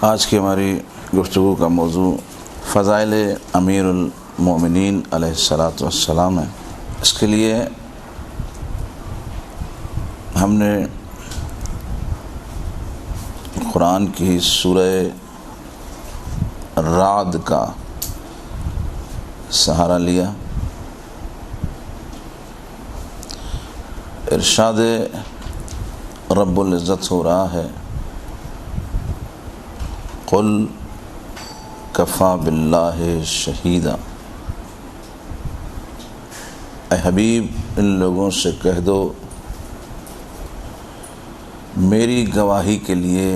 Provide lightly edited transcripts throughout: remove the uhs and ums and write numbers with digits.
آج کی ہماری گفتگو کا موضوع فضائل امیر المومنین علیہ الصلاۃ والسلام ہے۔ اس کے لیے ہم نے قرآن کی سورہ رعد کا سہارا لیا۔ ارشاد رب العزت ہو رہا ہے، قل کفا باللہ شہیدا، اے حبیب ان لوگوں سے کہہ دو میری گواہی کے لیے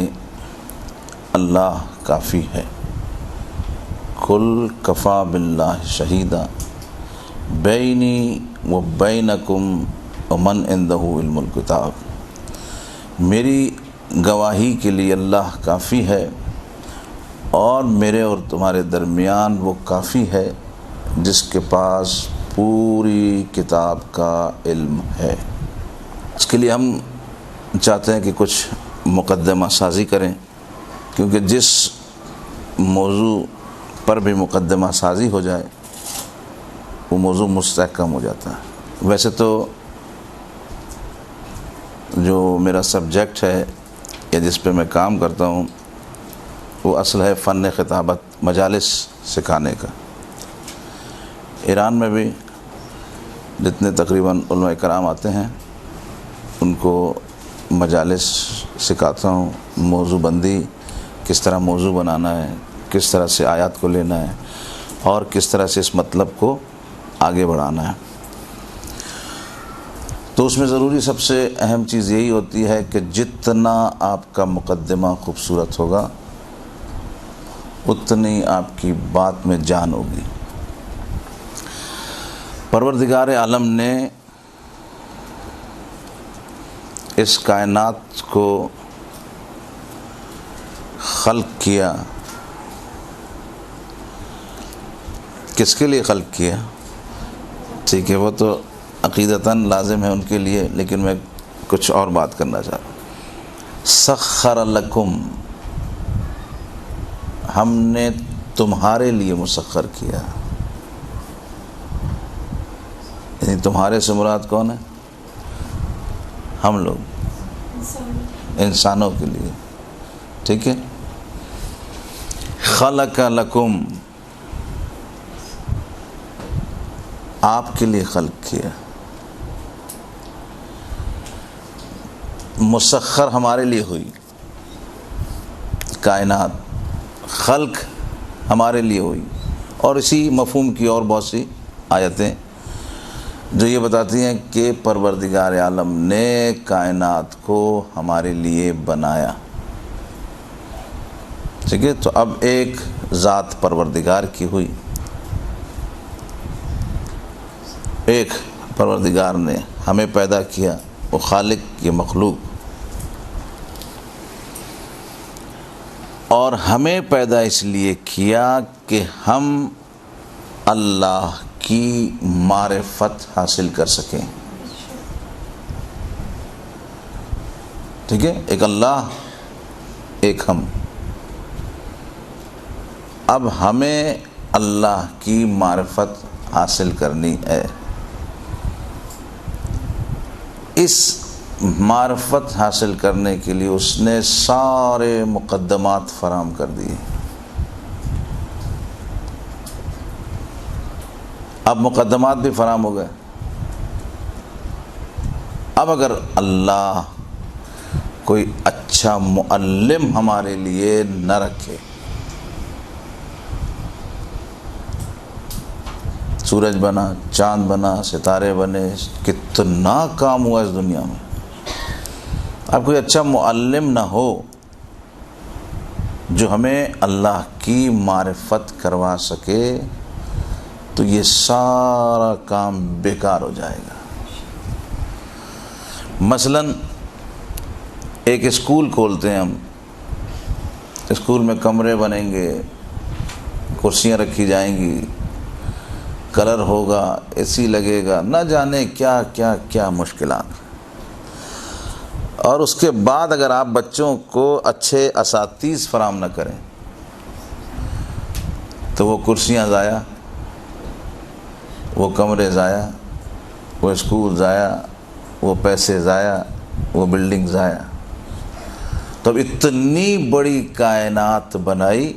اللہ کافی ہے۔ قل کفا باللہ شہیدا بینی و بینکم ومن عندہ علم الکتاب، میری گواہی کے لیے اللہ کافی ہے اور میرے اور تمہارے درمیان وہ کافی ہے جس کے پاس پوری کتاب کا علم ہے۔ اس کے لیے ہم چاہتے ہیں کہ کچھ مقدمہ سازی کریں، کیونکہ جس موضوع پر بھی مقدمہ سازی ہو جائے وہ موضوع مستحکم ہو جاتا ہے۔ ویسے تو جو میرا سبجیکٹ ہے یا جس پہ میں کام کرتا ہوں وہ اصل ہے فن خطابت، مجالس سکھانے کا۔ ایران میں بھی جتنے تقریباً علماء کرام آتے ہیں ان کو مجالس سکھاتا ہوں، موضوع بندی کس طرح موضوع بنانا ہے، کس طرح سے آیات کو لینا ہے اور کس طرح سے اس مطلب کو آگے بڑھانا ہے۔ تو اس میں ضروری سب سے اہم چیز یہی ہوتی ہے کہ جتنا آپ کا مقدمہ خوبصورت ہوگا اتنی آپ کی بات میں جان ہوگی۔ پروردگار عالم نے اس کائنات کو خلق کیا، کس کے لیے خلق کیا؟ ٹھیک ہے، وہ تو عقیدتاً لازم ہے ان کے لیے، لیکن میں کچھ اور بات کرنا چاہتا ہوں۔ سخر لکم، ہم نے تمہارے لیے مسخر کیا، یعنی تمہارے سے مراد کون ہے؟ ہم لوگ، انسانوں کے لیے، ٹھیک ہے۔ خلق لکم، آپ کے لیے خلق کیا، مسخر ہمارے لیے ہوئی کائنات، خلق ہمارے لیے ہوئی۔ اور اسی مفہوم کی اور بہت سی آیتیں جو یہ بتاتی ہیں کہ پروردگار عالم نے کائنات کو ہمارے لیے بنایا، ٹھیک ہے۔ تو اب ایک ذات پروردگار کی ہوئی، ایک پروردگار نے ہمیں پیدا کیا، وہ خالق، یہ مخلوق، اور ہمیں پیدا اس لیے کیا کہ ہم اللہ کی معرفت حاصل کر سکیں، ٹھیک ہے۔ ایک اللہ، ایک ہم۔ اب ہمیں اللہ کی معرفت حاصل کرنی ہے۔ اس معرفت حاصل کرنے کے لیے اس نے سارے مقدمات فراہم کر دیے۔ اب مقدمات بھی فراہم ہو گئے۔ اب اگر اللہ کوئی اچھا معلم ہمارے لیے نہ رکھے، سورج بنا، چاند بنا، ستارے بنے، کتنا کام ہوا اس دنیا میں، اب کوئی اچھا معلم نہ ہو جو ہمیں اللہ کی معرفت کروا سکے تو یہ سارا کام بیکار ہو جائے گا۔ مثلا ایک اسکول کھولتے ہیں ہم، اسکول میں کمرے بنیں گے، کرسیاں رکھی جائیں گی، کلر ہوگا، اے سی لگے گا، نہ جانے کیا کیا کیا مشکلات۔ اور اس کے بعد اگر آپ بچوں کو اچھے اساتذہ فراہم نہ کریں تو وہ کرسیاں ضائع، وہ کمرے ضائع، وہ اسکول ضائع، وہ پیسے ضائع، وہ بلڈنگ ضائع۔ تو اب اتنی بڑی کائنات بنائی،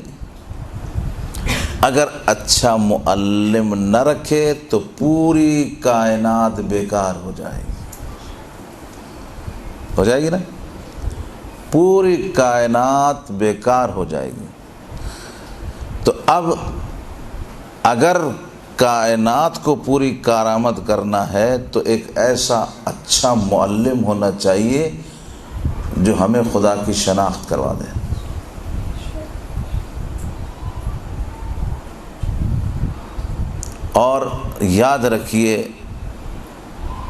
اگر اچھا معلم نہ رکھے تو پوری کائنات بیکار ہو جائے گی، ہو جائے گی نا؟ پوری کائنات بیکار ہو جائے گی۔ تو اب اگر کائنات کو پوری کارآمد کرنا ہے تو ایک ایسا اچھا معلم ہونا چاہیے جو ہمیں خدا کی شناخت کروا دے۔ اور یاد رکھیے،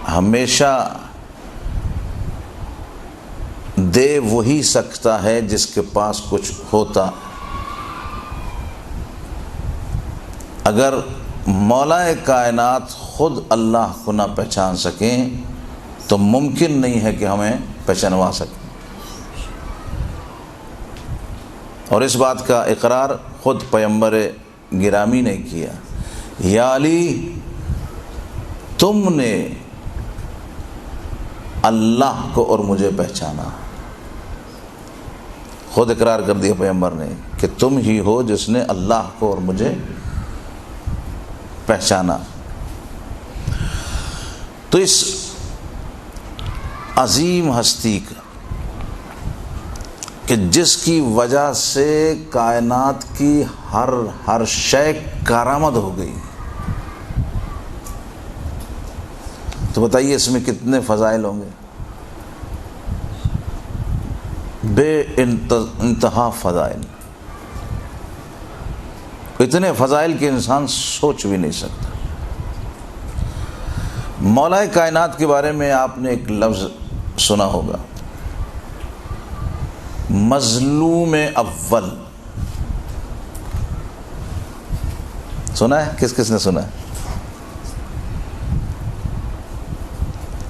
ہمیشہ دے وہی سکتا ہے جس کے پاس کچھ ہوتا۔ اگر مولا کائنات خود اللہ کو نہ پہچان سکیں تو ممکن نہیں ہے کہ ہمیں پہچانوا سکیں۔ اور اس بات کا اقرار خود پیغمبر گرامی نے کیا، یا علی تم نے اللہ کو اور مجھے پہچانا۔ خود اقرار کر دیا پیغمبر نے کہ تم ہی ہو جس نے اللہ کو اور مجھے پہچانا۔ تو اس عظیم ہستی کا کہ جس کی وجہ سے کائنات کی ہر شے کارآمد ہو گئی، تو بتائیے اس میں کتنے فضائل ہوں گے؟ بے انتہا فضائل، اتنے فضائل کہ انسان سوچ بھی نہیں سکتا۔ مولا کائنات کے بارے میں آپ نے ایک لفظ سنا ہوگا، مظلوم اول۔ سنا ہے؟ کس کس نے سنا ہے؟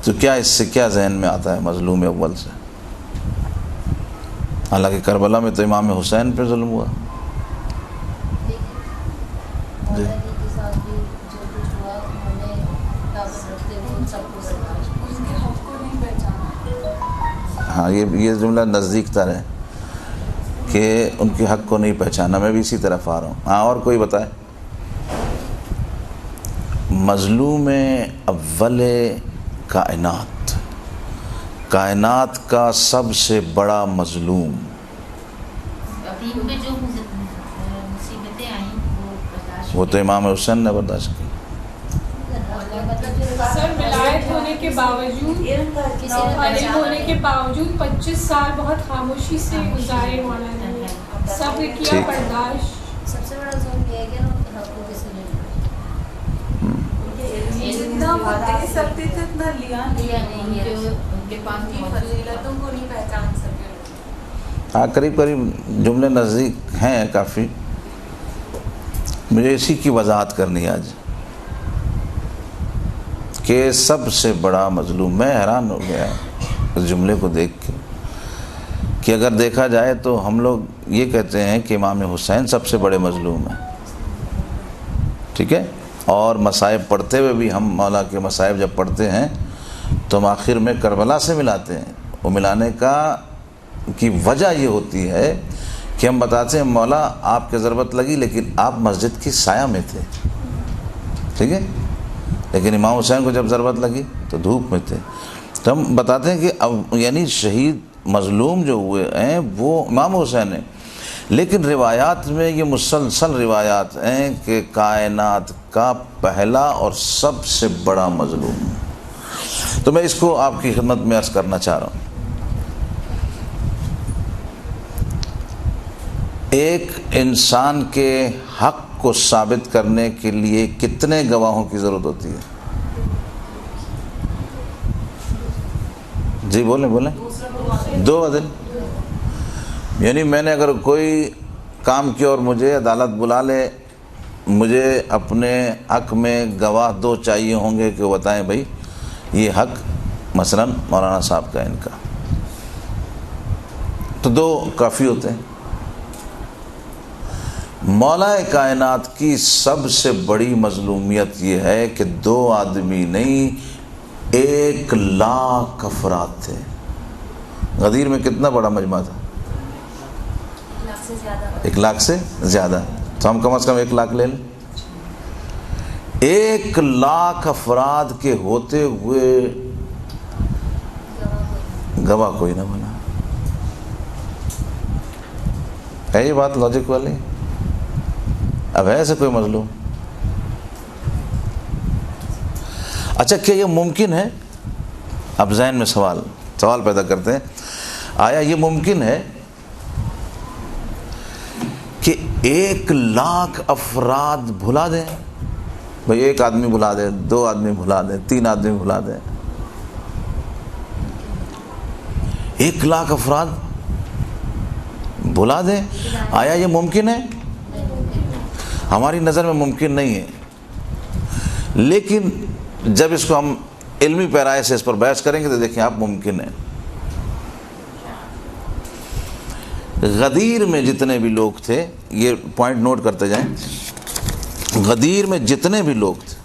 تو کیا اس سے کیا ذہن میں آتا ہے مظلوم اول سے؟ حالانکہ کربلا میں تو امام حسین پہ ظلم ہوا۔ جی ہاں، یہ جملہ نزدیک تر ہے کہ ان کے حق کو نہیں پہچانا۔ میں بھی اسی طرف آ رہا ہوں۔ ہاں، اور کوئی بتائے؟ مظلوم اول کائنات، کائنات کا سب سے بڑا مظلوم۔ وہ تو امام حسین نے برداشت کی۔ سر ولایت ہونے کے باوجود، عالم ہونے کے باوجود 25 سال بہت خاموشی سے گزارے مولانا نے، صبر کیا، برداشت۔ سب سے بڑا ظلم یہ ہے کہ حق کو کسی نے جتنا وہ دے سکتے تھے اتنا لیا نہیں ہے، ان کے پاس کی فضیلتوں کو نہیں پہچان سکے۔ ہاں، قریب قریب جملے نزدیک ہیں کافی۔ مجھے اسی کی وضاحت کرنی ہے آج کہ سب سے بڑا مظلوم۔ میں حیران ہو گیا اس جملے کو دیکھ کے کہ اگر دیکھا جائے تو ہم لوگ یہ کہتے ہیں کہ امام حسین سب سے بڑے مظلوم ہیں، ٹھیک ہے؟ اور مصائب پڑھتے ہوئے بھی ہم مولا کے مصائب جب پڑھتے ہیں تو ہم آخر میں کربلا سے ملاتے ہیں۔ وہ ملانے کی وجہ یہ ہوتی ہے کہ ہم بتاتے ہیں مولا آپ کی ضرورت لگی لیکن آپ مسجد کی سایہ میں تھے، ٹھیک ہے؟ لیکن امام حسین کو جب ضرورت لگی تو دھوپ میں تھے۔ تو ہم بتاتے ہیں کہ اب یعنی شہید مظلوم جو ہوئے ہیں وہ امام حسین ہیں، لیکن روایات میں یہ مسلسل روایات ہیں کہ کائنات کا پہلا اور سب سے بڑا مظلوم۔ تو میں اس کو آپ کی خدمت میں عرض کرنا چاہ رہا ہوں۔ ایک انسان کے حق کو ثابت کرنے کے لیے کتنے گواہوں کی ضرورت ہوتی ہے؟ جی بولیں بولیں۔ 2 عدل۔ یعنی میں نے اگر کوئی کام کیا اور مجھے عدالت بلا لے، مجھے اپنے حق میں گواہ 2 چاہیے ہوں گے کہ وہ بتائیں بھائی یہ حق مثلا مولانا صاحب کا ان کا، تو 2 کافی ہوتے ہیں۔ مولا کائنات کی سب سے بڑی مظلومیت یہ ہے کہ 2 آدمی نہیں 1,00,000 افراد تھے۔ غدیر میں کتنا بڑا مجمع تھا؟ 1,00,000 سے زیادہ، تو ہم کم از کم 1,00,000 لے لیں۔ 1,00,000 افراد کے ہوتے ہوئے گواہ کوئی نہ بنا، ہے یہ بات لاجک والی؟ اب ہے ایسے کوئی مظلوم؟ اچھا کیا یہ ممکن ہے؟ اب ذہن میں سوال پیدا کرتے ہیں، آیا یہ ممکن ہے کہ 1,00,000 افراد بھلا دیں؟ بھئی 1 آدمی بھلا دیں، 2 آدمی بھلا دیں، 3 آدمی بھلا دیں، 1,00,000 افراد بھلا دیں؟ آیا یہ ممکن ہے؟ ہماری نظر میں ممکن نہیں ہے، لیکن جب اس کو ہم علمی پیرائے سے اس پر بحث کریں گے تو دیکھیں آپ ممکن ہے۔ غدیر میں جتنے بھی لوگ تھے، یہ پوائنٹ نوٹ کرتے جائیں، غدیر میں جتنے بھی لوگ تھے،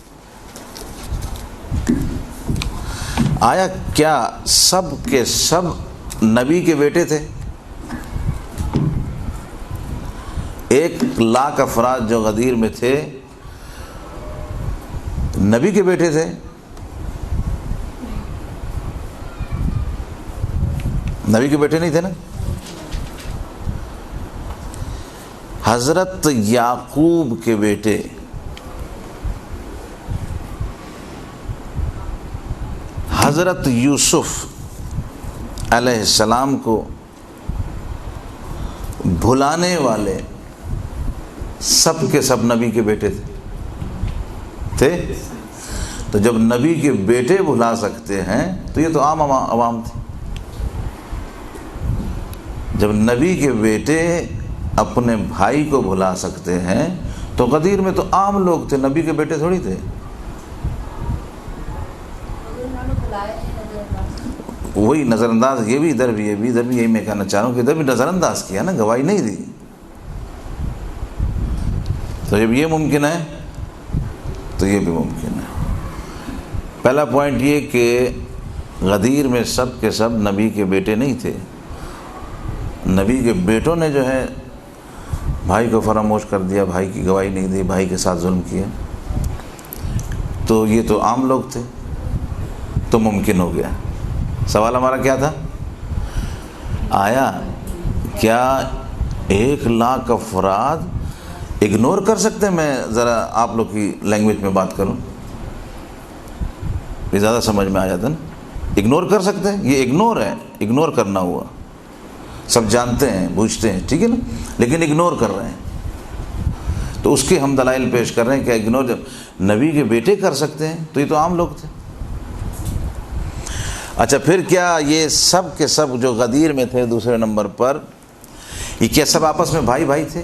آیا کیا سب کے سب نبی کے بیٹے تھے؟ 1,00,000 افراد جو غدیر میں تھے نبی کے بیٹے تھے؟ نبی کے بیٹے نہیں تھے نا۔ حضرت یعقوب کے بیٹے حضرت یوسف علیہ السلام کو بھلانے والے سب کے سب نبی کے بیٹے تھے۔ تو جب نبی کے بیٹے بھلا سکتے ہیں تو یہ تو عام عوام تھی۔ جب نبی کے بیٹے اپنے بھائی کو بھلا سکتے ہیں تو غدیر میں تو عام لوگ تھے، نبی کے بیٹے تھوڑی تھے۔ وہی نظر انداز، یہ بھی ادھر بھی یہی میں کہنا چاہ رہا ہوں کہ ادھر بھی نظر انداز کیا نا، گواہی نہیں دی۔ تو جب یہ ممکن ہے تو یہ بھی ممکن ہے۔ پہلا پوائنٹ یہ کہ غدیر میں سب کے سب نبی کے بیٹے نہیں تھے، نبی کے بیٹوں نے جو ہے بھائی کو فراموش کر دیا، بھائی کی گواہی نہیں دی، بھائی کے ساتھ ظلم کیا، تو یہ تو عام لوگ تھے، تو ممکن ہو گیا۔ سوال ہمارا کیا تھا؟ آیا کیا 1,00,000 افراد اگنور کر سکتے ہیں؟ میں ذرا آپ لوگ کی لینگویج میں بات کروں، یہ زیادہ سمجھ میں آ جاتا نا۔ اگنور کر سکتے ہیں؟ یہ اگنور ہے، اگنور کرنا ہوا، سب جانتے ہیں بوجھتے ہیں، ٹھیک ہے نا، لیکن اگنور کر رہے ہیں۔ تو اس کے ہم دلائل پیش کر رہے ہیں کہ اگنور جب نبی کے بیٹے کر سکتے ہیں تو یہ تو عام لوگ تھے۔ اچھا پھر کیا یہ سب کے سب جو غدیر میں تھے دوسرے نمبر پر، یہ کیا سب آپس میں بھائی بھائی تھے؟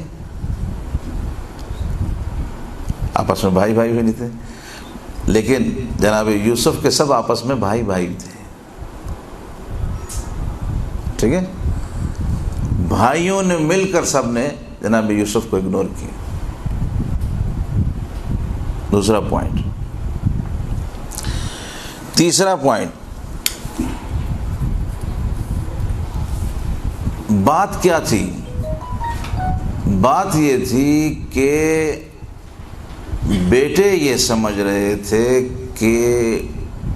آپس میں بھائی بھائی بھی نہیں تھے، لیکن جناب یوسف کے سب آپس میں بھائی بھائی تھے، ٹھیک ہے۔ بھائیوں نے مل کر سب نے جناب یوسف کو اگنور کیا۔ دوسرا پوائنٹ۔ تیسرا پوائنٹ، بات کیا تھی؟ بات یہ تھی کہ بیٹے یہ سمجھ رہے تھے کہ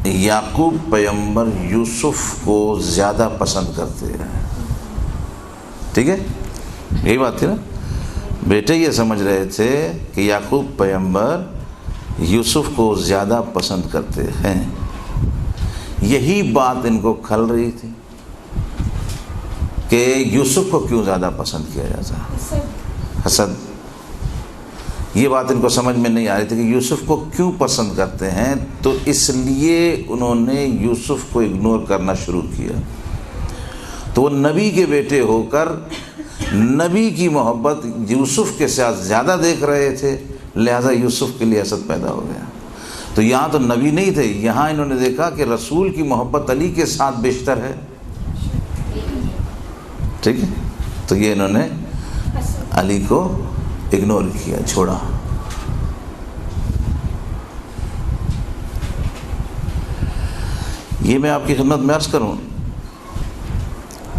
یعقوب پیغمبر یوسف کو زیادہ پسند کرتے ہیں، ٹھیک ہے، یہی بات تھی نا۔ بیٹے یہ سمجھ رہے تھے کہ یعقوب پیغمبر یوسف کو زیادہ پسند کرتے ہیں، یہی بات ان کو کھل رہی تھی کہ یوسف کو کیوں زیادہ پسند کیا جاتا ہے، حسد۔ یہ بات ان کو سمجھ میں نہیں آ رہی تھی کہ یوسف کو کیوں پسند کرتے ہیں، تو اس لیے انہوں نے یوسف کو اگنور کرنا شروع کیا۔ تو وہ نبی کے بیٹے ہو کر نبی کی محبت یوسف کے ساتھ زیادہ دیکھ رہے تھے، لہذا یوسف کے لیے حسد پیدا ہو گیا۔ تو یہاں تو نبی نہیں تھے، یہاں انہوں نے دیکھا کہ رسول کی محبت علی کے ساتھ بیشتر ہے، ٹھیک ہے. تو یہ انہوں نے علی کو اگنور کیا، چھوڑا. یہ میں آپ کی خدمت میں عرض کروں،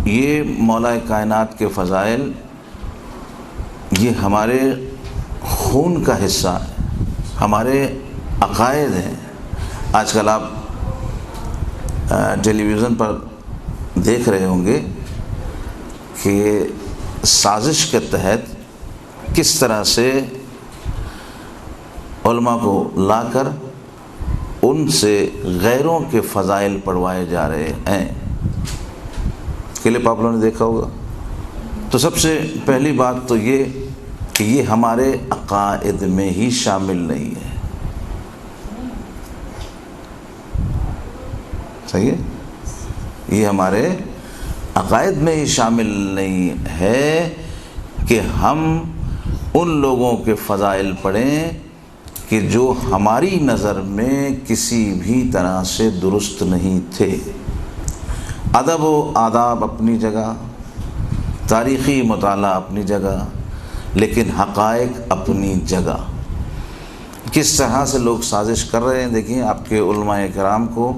یہ مولا کائنات کے فضائل یہ ہمارے خون کا حصہ ہے، ہمارے عقائد ہیں. آج کل آپ ٹیلی ویژن پر دیکھ رہے ہوں گے کہ سازش کے تحت کس طرح سے علماء کو لا کر ان سے غیروں کے فضائل پڑھوائے جا رہے ہیں. کلپ آپ لوگوں نے دیکھا ہوگا. تو سب سے پہلی بات تو یہ کہ یہ ہمارے عقائد میں ہی شامل نہیں ہے. صحیح ہے، یہ ہمارے عقائد میں ہی شامل نہیں ہے کہ ہم ان لوگوں کے فضائل پڑھیں کہ جو ہماری نظر میں کسی بھی طرح سے درست نہیں تھے. ادب و آداب اپنی جگہ، تاریخی مطالعہ اپنی جگہ، لیکن حقائق اپنی جگہ. کس طرح سے لوگ سازش کر رہے ہیں، دیکھیں آپ کے علماء کرام کو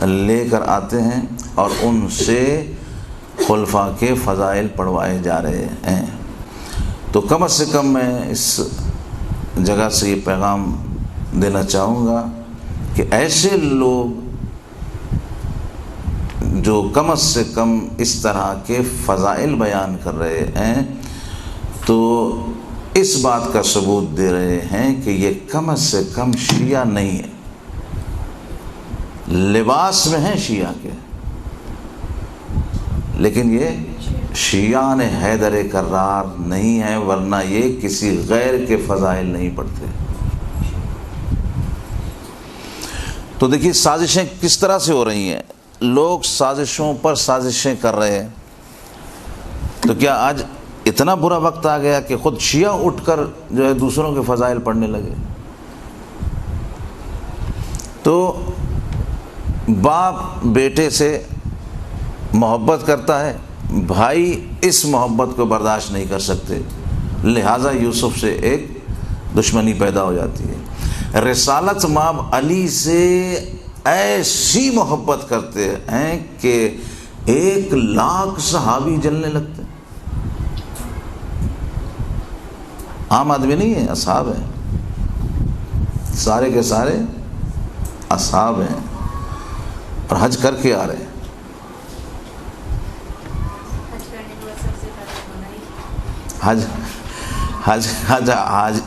لے کر آتے ہیں اور ان سے خلفاء کے فضائل پڑھوائے جا رہے ہیں. تو کم از کم میں اس جگہ سے یہ پیغام دینا چاہوں گا کہ ایسے لوگ جو کم از کم اس طرح کے فضائل بیان کر رہے ہیں تو اس بات کا ثبوت دے رہے ہیں کہ یہ کم از کم شیعہ نہیں ہے. لباس میں ہیں شیعہ کے، لیکن یہ شیعہ نے حیدر کرار نہیں ہے، ورنہ یہ کسی غیر کے فضائل نہیں پڑھتے. تو دیکھیے سازشیں کس طرح سے ہو رہی ہیں. لوگ سازشوں پر سازشیں کر رہے ہیں. تو کیا آج اتنا برا وقت آ گیا کہ خود شیعہ اٹھ کر جو ہے دوسروں کے فضائل پڑھنے لگے؟ تو باپ بیٹے سے محبت کرتا ہے، بھائی اس محبت کو برداشت نہیں کر سکتے، لہٰذا یوسف سے ایک دشمنی پیدا ہو جاتی ہے. رسالت مآب علی سے ایسی محبت کرتے ہیں کہ 1,00,000 صحابی جلنے لگتے ہیں. عام آدمی نہیں ہے، اصحاب ہیں، سارے کے سارے اصحاب ہیں اور حج کر کے آ رہے ہیں.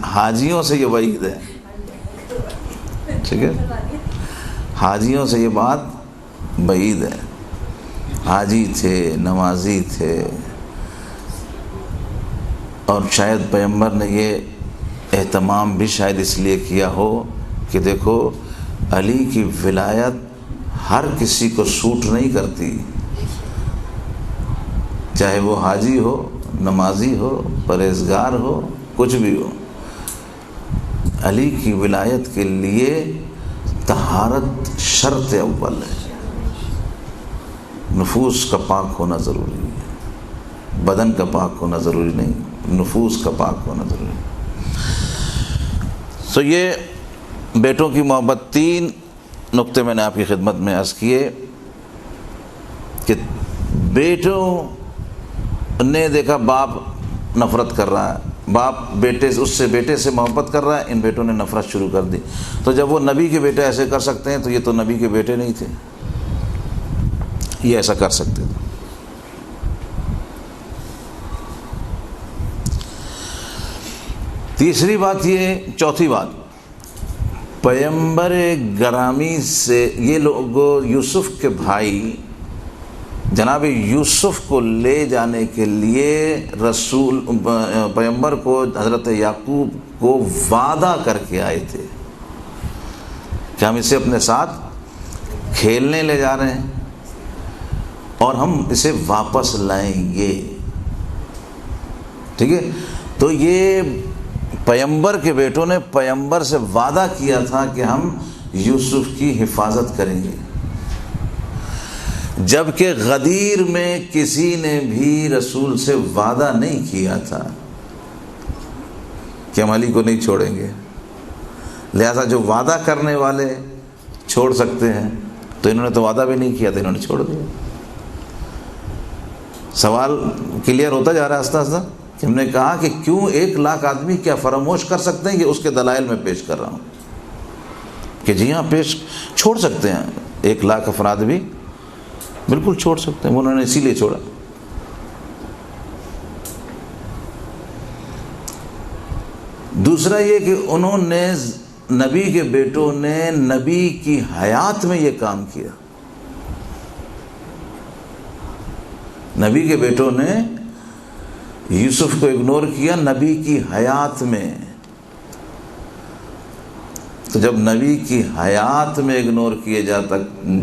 حاجیوں سے یہ وعید ہے، ٹھیک ہے، حاجیوں سے یہ بات بعید ہے. حاجی تھے، نمازی تھے، اور شاید پیغمبر نے یہ اہتمام بھی شاید اس لیے کیا ہو کہ دیکھو علی کی ولایت ہر کسی کو سوٹ نہیں کرتی، چاہے وہ حاجی ہو، نمازی ہو، پرہیزگار ہو، کچھ بھی ہو. علی کی ولایت کے لیے طہارت شرط اول ہے. نفوس کا پاک ہونا ضروری ہے، بدن کا پاک ہونا ضروری نہیں، نفوس کا پاک ہونا ضروری ہے. تو یہ بیٹوں کی محبت. 3 نقطے میں نے آپ کی خدمت میں عرض کیے کہ بیٹوں نے دیکھا باپ نفرت کر رہا ہے، باپ بیٹے سے، اس سے بیٹے سے محبت کر رہا ہے، ان بیٹوں نے نفرت شروع کر دی. تو جب وہ نبی کے بیٹے ایسے کر سکتے ہیں تو یہ تو نبی کے بیٹے نہیں تھے، یہ ایسا کر سکتے تھے. تیسری بات یہ، چوتھی بات، پیغمبر گرامی سے یہ لوگ یوسف کے بھائی جناب یوسف کو لے جانے کے لیے رسول پیغمبر کو، حضرت یعقوب کو وعدہ کر کے آئے تھے کہ ہم اسے اپنے ساتھ کھیلنے لے جا رہے ہیں اور ہم اسے واپس لائیں گے. ٹھیک ہے، تو یہ پیغمبر کے بیٹوں نے پیغمبر سے وعدہ کیا تھا کہ ہم یوسف کی حفاظت کریں گے. جبکہ غدیر میں کسی نے بھی رسول سے وعدہ نہیں کیا تھا کہ ہم علی کو نہیں چھوڑیں گے، لہذا جو وعدہ کرنے والے چھوڑ سکتے ہیں تو انہوں نے تو وعدہ بھی نہیں کیا تھا، انہوں نے چھوڑ دیا۔ سوال کلیئر ہوتا جا رہا ہے آہستہ آہستہ کہ ہم نے کہا کہ کیوں 1,00,000 آدمی کیا فراموش کر سکتے ہیں، کہ اس کے دلائل میں پیش کر رہا ہوں کہ جی ہاں پیش چھوڑ سکتے ہیں، 1,00,000 افراد بھی بالکل چھوڑ سکتے ہیں، انہوں نے اسی لیے چھوڑا۔ دوسرا یہ کہ انہوں نے نبی کے بیٹوں نے نبی کی حیات میں یہ کام کیا، نبی کے بیٹوں نے یوسف کو اگنور کیا نبی کی حیات میں۔ تو جب نبی کی حیات میں اگنور کیے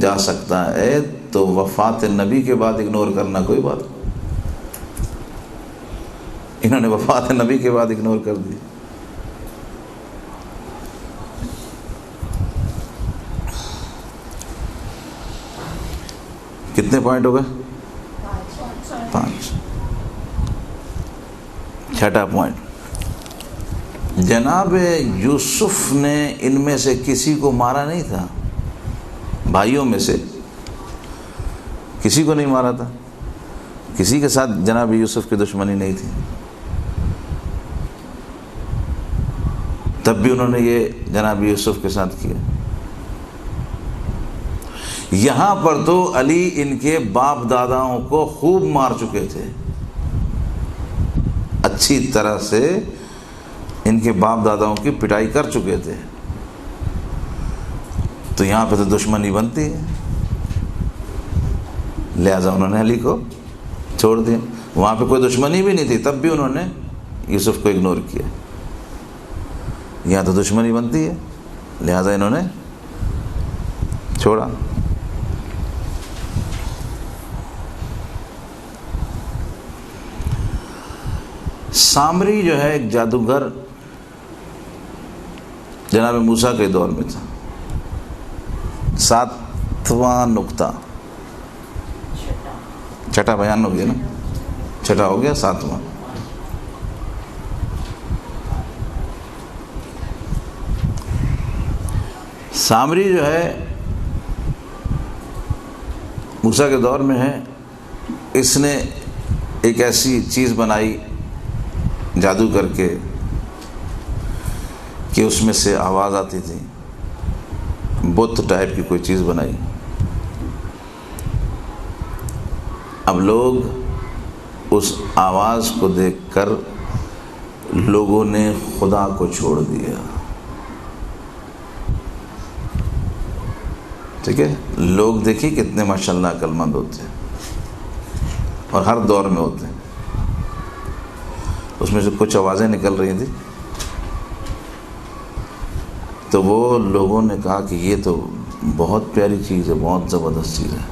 جا سکتا ہے تو وفات نبی کے بعد اگنور کرنا کوئی بات نہیں۔ انہوں نے وفات نبی کے بعد اگنور کر دی۔ کتنے پوائنٹ ہو گئے؟ 5۔ چھٹا پوائنٹ، جناب یوسف نے ان میں سے کسی کو مارا نہیں تھا، بھائیوں میں سے کسی کو نہیں مارا تھا، کسی کے ساتھ جناب یوسف کی دشمنی نہیں تھی، تب بھی انہوں نے یہ جناب یوسف کے ساتھ کیا۔ یہاں پر تو علی ان کے باپ داداؤں کو خوب مار چکے تھے، اچھی طرح سے ان کے باپ داداؤں کی پٹائی کر چکے تھے، تو یہاں پہ تو دشمنی بنتی ہے، لہذا انہوں نے علی کو چھوڑ دیا۔ وہاں پہ کوئی دشمنی بھی نہیں تھی، تب بھی انہوں نے یوسف کو اگنور کیا، یہاں تو دشمنی بنتی ہے، لہذا انہوں نے چھوڑا۔ سامری جو ہے ایک جادوگر جناب موسیٰ کے دور میں تھا۔ 7واں نقطہ، چھٹا بیان ہو گیا نا، چھٹا ہو گیا، 7واں۔ سامری جو ہے موسیٰ کے دور میں ہے، اس نے ایک ایسی چیز بنائی جادو کر کے کہ اس میں سے آواز آتی تھی، بت ٹائپ کی کوئی چیز بنائی۔ اب لوگ اس آواز کو دیکھ کر لوگوں نے خدا کو چھوڑ دیا، ٹھیک ہے۔ لوگ دیکھیں کتنے ماشاءاللہ عقل مند ہوتے ہیں اور ہر دور میں ہوتے ہیں۔ اس میں سے کچھ آوازیں نکل رہی تھیں تو وہ لوگوں نے کہا کہ یہ تو بہت پیاری چیز ہے، بہت زبردست چیز ہے،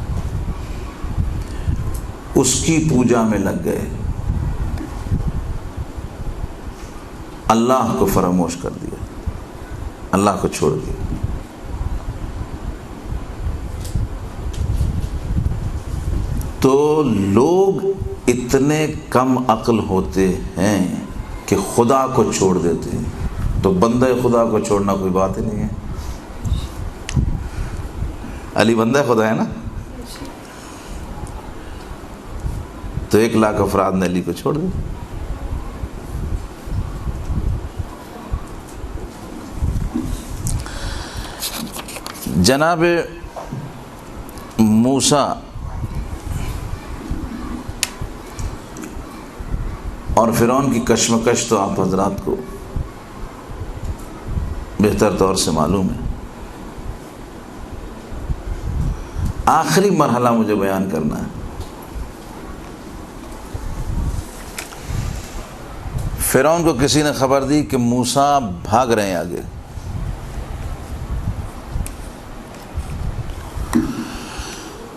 اس کی پوجا میں لگ گئے، اللہ کو فراموش کر دیا، اللہ کو چھوڑ دیا۔ تو لوگ اتنے کم عقل ہوتے ہیں کہ خدا کو چھوڑ دیتے ہیں، تو بندہ خدا کو چھوڑنا کوئی بات ہی نہیں ہے۔ علی بندہ خدا ہے نا، تو 1,00,000 افراد نے علی کو چھوڑ دیا۔ جناب موسیٰ اور فرعون کی کشمکش تو آپ حضرات کو بہتر طور سے معلوم ہے۔ آخری مرحلہ مجھے بیان کرنا ہے۔ فرعون کو کسی نے خبر دی کہ موسیٰ بھاگ رہے ہیں آگے،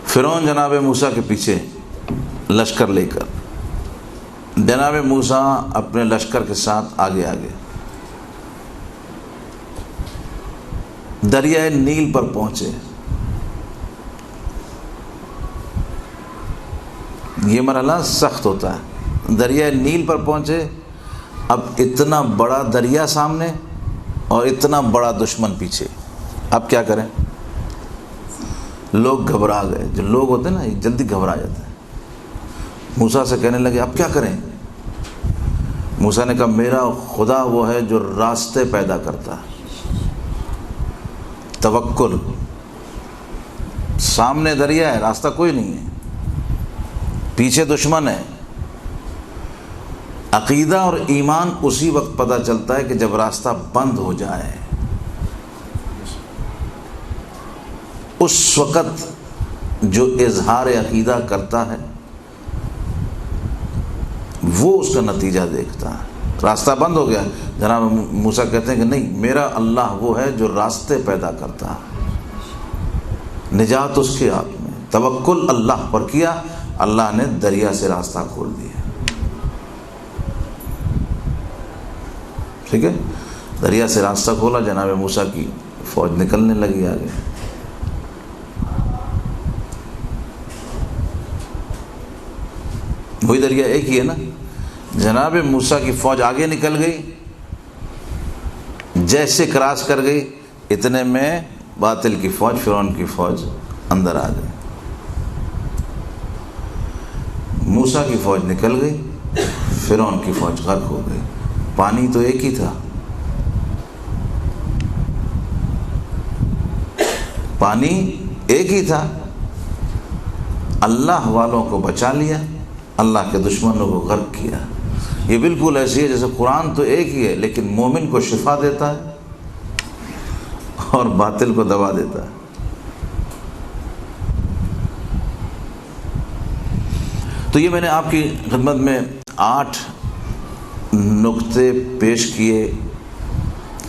فرعون جناب موسیٰ کے پیچھے لشکر لے کر، جناب موسیٰ اپنے لشکر کے ساتھ آگے آگے دریائے نیل پر پہنچے۔ یہ مرحلہ سخت ہوتا ہے. دریائے نیل پر پہنچے, اب اتنا بڑا دریا سامنے اور اتنا بڑا دشمن پیچھے, اب کیا کریں؟ لوگ گھبرا گئے. جو لوگ ہوتے ہیں نا یہ جلدی گھبرا جاتے ہیں. موسیٰ سے کہنے لگے اب کیا کریں؟ موسیٰ نے کہا میرا خدا وہ ہے جو راستے پیدا کرتا ہے. توکل, سامنے دریا ہے, راستہ کوئی نہیں ہے, پیچھے دشمن ہے. عقیدہ اور ایمان اسی وقت پتہ چلتا ہے کہ جب راستہ بند ہو جائے, اس وقت جو اظہار عقیدہ کرتا ہے وہ اس کا نتیجہ دیکھتا ہے. راستہ بند ہو گیا, جناب موسیٰ کہتے ہیں کہ نہیں, میرا اللہ وہ ہے جو راستے پیدا کرتا ہے, نجات اس کے ہاتھ میں. توکل اللہ پر کیا, اللہ نے دریا سے راستہ کھول دیا. ٹھیک ہے, دریا سے راستہ کھولا, جناب موسیٰ کی فوج نکلنے لگی آگے. وہی دریا ایک ہی ہے نا. جناب موسیٰ کی فوج آگے نکل گئی, جیسے کراس کر گئی اتنے میں باطل کی فوج, فرعون کی فوج اندر آ گئی. موسیٰ کی فوج نکل گئی, فرعون کی فوج غرق ہو گئی. پانی تو ایک ہی تھا, پانی ایک ہی تھا. اللہ والوں کو بچا لیا, اللہ کے دشمنوں کو غرق کیا. یہ بالکل ایسی ہے جیسے قرآن تو ایک ہی ہے لیکن مومن کو شفا دیتا ہے اور باطل کو دبا دیتا ہے. تو یہ میں نے آپ کی خدمت میں 8 نقطے پیش کیے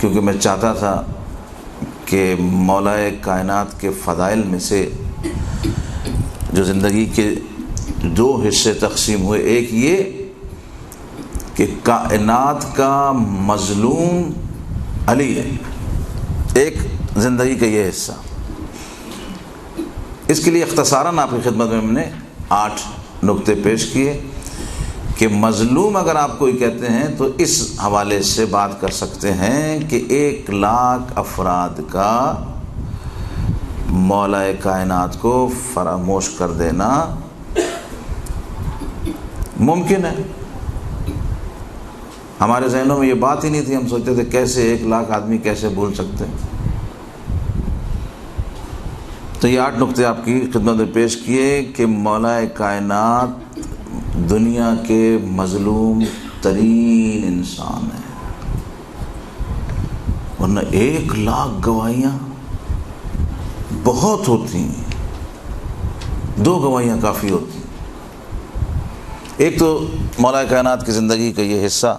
کیونکہ میں چاہتا تھا کہ مولا کائنات کے فضائل میں سے جو زندگی کے 2 حصے تقسیم ہوئے, ایک یہ کہ کائنات کا مظلوم علی ہے, ایک زندگی کا یہ حصہ. اس کے لیے اختصاراً آپ کی خدمت میں ہم نے 8 نقطے پیش کیے کہ مظلوم اگر آپ کوئی کہتے ہیں تو اس حوالے سے بات کر سکتے ہیں کہ 1 لاکھ افراد کا مولا کائنات کو فراموش کر دینا ممکن ہے. ہمارے ذہنوں میں یہ بات ہی نہیں تھی, ہم سوچتے تھے کیسے 1 لاکھ آدمی کیسے بھول سکتے ہیں. تو یہ 8 نقطے آپ کی خدمت میں پیش کیے کہ مولا کائنات دنیا کے مظلوم ترین انسان ہے, ورنہ 1 لاکھ گواہیاں بہت ہوتی ہیں, 2 گواہیاں کافی ہوتی ہیں. ایک تو مولا کائنات کی زندگی کا یہ حصہ,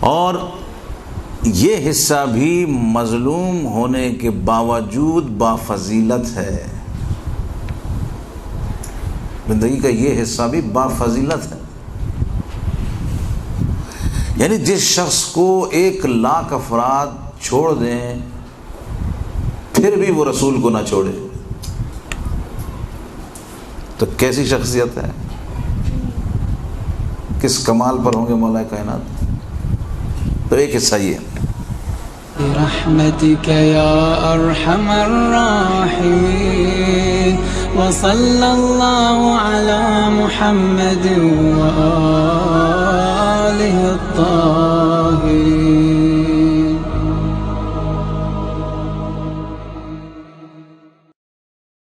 اور یہ حصہ بھی مظلوم ہونے کے باوجود بافضیلت ہے. زندگی کا یہ حصہ بھی بافضیلت ہے. یعنی جس شخص کو 1 لاکھ افراد چھوڑ دیں پھر بھی وہ رسول کو نہ چھوڑے تو کیسی شخصیت ہے, کس کمال پر ہوں گے مولا کائنات. تو ایک حصہ یہ برحمتك يا أرحم الراحمين وصلى الله على محمد وآله الطاهرين.